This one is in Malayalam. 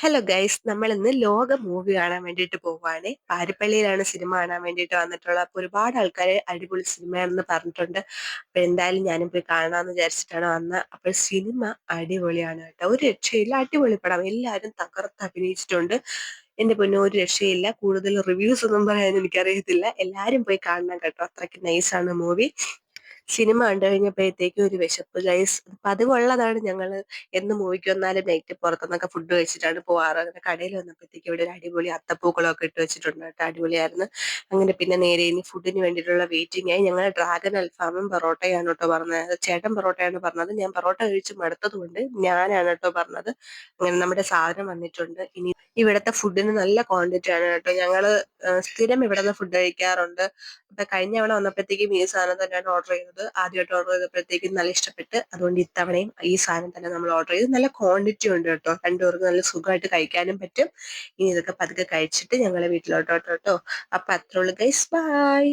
ഹലോ ഗൈസ്, നമ്മൾ ഇന്ന് ലോക മൂവി കാണാൻ വേണ്ടിയിട്ട് പോവുകയാണ്. പാരിപ്പള്ളിയിലാണ് സിനിമ കാണാൻ വേണ്ടിയിട്ട് വന്നിട്ടുള്ളത്. അപ്പൊ ഒരുപാട് ആൾക്കാര് അടിപൊളി സിനിമയാണെന്ന് പറഞ്ഞിട്ടുണ്ട്. അപ്പൊ എന്തായാലും ഞാനും പോയി കാണാമെന്ന് വിചാരിച്ചിട്ടാണ് വന്നത്. അപ്പൊ സിനിമ അടിപൊളിയാണ് കേട്ടോ, ഒരു രക്ഷയില്ല, അടിപൊളി പടം, എല്ലാവരും തകർത്ത് അഭിനയിച്ചിട്ടുണ്ട്. എന്റെ പൊന്നോ, ഒരു രക്ഷയില്ല. കൂടുതൽ റിവ്യൂസ് ഒന്നും പറയാൻ എനിക്കറിയത്തില്ല, എല്ലാരും പോയി കാണണം കേട്ടോ, അത്രയ്ക്ക് നൈസാണ് മൂവി. സിനിമ കണ്ടു കഴിഞ്ഞപ്പോഴത്തേക്കും ഒരു വിശപ്പ് ഗൈസ്. പതിവുള്ളതാണ്, ഞങ്ങള് എന്ന് മൂവിക്ക് വന്നാലും നൈറ്റ് പുറത്തുനിന്നൊക്കെ ഫുഡ് കഴിച്ചിട്ടാണ് പോവാറ്. അങ്ങനെ കടയിൽ വന്നപ്പോഴത്തേക്ക് ഇവിടെ ഒരു അടിപൊളി അത്തപ്പൂക്കളമൊക്കെ ഇട്ട് വെച്ചിട്ടുണ്ട് കേട്ടോ, അടിപൊളിയായിരുന്നു. അങ്ങനെ പിന്നെ നേരെ ഇനി ഫുഡിന് വേണ്ടിയിട്ടുള്ള വെയിറ്റിംഗ് ആയി. ഞങ്ങൾ ഡ്രാഗൺ അൽഫാമും പൊറോട്ടയാണ് കേട്ടോ പറഞ്ഞത്. ചേട്ടൻ പൊറോട്ടയാണ് പറഞ്ഞത്, ഞാൻ പൊറോട്ട കഴിച്ച് മടുത്തത് കൊണ്ട് ഞാനാണ് കേട്ടോ പറഞ്ഞത്. അങ്ങനെ നമ്മുടെ സാധനം വന്നിട്ടുണ്ട്. ഇനി ഇവിടുത്തെ ഫുഡിന് നല്ല ക്വാണ്ടിറ്റി ആണ് കേട്ടോ. ഞങ്ങള് സ്ഥിരം ഇവിടുന്ന് ഫുഡ് കഴിക്കാറുണ്ട്. അപ്പൊ കഴിഞ്ഞ തവണ വന്നപ്പോഴത്തേക്കും ഈ സാധനം തന്നെയാണ് ഓർഡർ ചെയ്തത്. ആദ്യമായിട്ട് ഓർഡർ ചെയ്തപ്പോഴത്തേക്കും നല്ല ഇഷ്ടപ്പെട്ട്, അതുകൊണ്ട് ഇത്തവണയും ഈ സാധനം തന്നെ നമ്മൾ ഓർഡർ ചെയ്ത്. നല്ല ക്വാണ്ടിറ്റി ഉണ്ട് കേട്ടോ, രണ്ടുപേർക്ക് നല്ല സുഖമായിട്ട് കഴിക്കാനും പറ്റും. ഇനി ഇതൊക്കെ പതുക്കെ കഴിച്ചിട്ട് ഞങ്ങളെ വീട്ടിലോട്ടോ കേട്ടോ. അപ്പൊ അത്രേ ഉള്ളൂ ഗൈസ്, ബൈ.